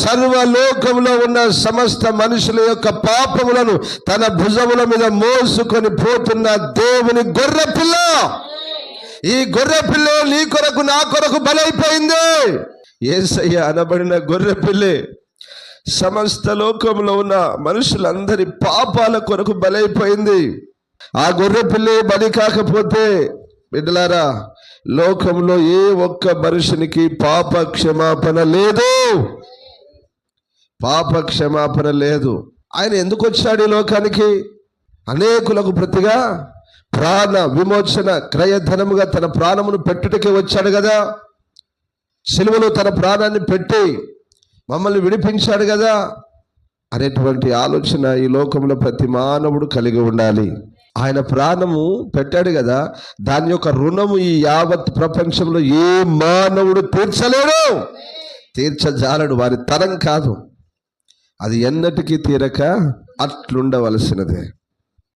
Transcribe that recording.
సర్వలోకంలో ఉన్న సమస్త మనుషుల యొక్క పాపములను తన భుజముల మీద మోసుకొని పోతున్న దేవుని గొర్రె పిల్ల. ఈ గొర్రె పిల్ల నీ కొరకు నా కొరకు బలైపోయింది. యేసయ్య అనబడిన గొర్రె పిల్లే సమస్త లోకంలో ఉన్న మనుషులందరి పాపాల కొరకు బలైపోయింది. ఆ గొర్రె పిల్లే బలి కాకపోతే బిడ్డలారా, లోకంలో ఏ ఒక్క మనుషునికి పాప క్షమాపణ లేదు. పాప క్షమాపణ లేదు. ఆయన ఎందుకు వచ్చాడు ఈ లోకానికి? అనేకులకు ప్రతిగా ప్రాణ విమోచన క్రయధనముగా తన ప్రాణమును పెట్టుటకే వచ్చాడు కదా. సిలువలో తన ప్రాణాన్ని పెట్టి మమ్మల్ని విడిపించాడు కదా అనేటువంటి ఆలోచన ఈ లోకంలో ప్రతి మానవుడు కలిగి ఉండాలి. ఆయన ప్రాణము పెట్టాడు కదా, దాని యొక్క రుణము ఈ యావత్ ప్రపంచంలో ఏ మానవుడు తీర్చలేడు, తీర్చజాలడు. వారి తరం కాదు, అది ఎన్నటికీ తీరక అట్లుండవలసినదే.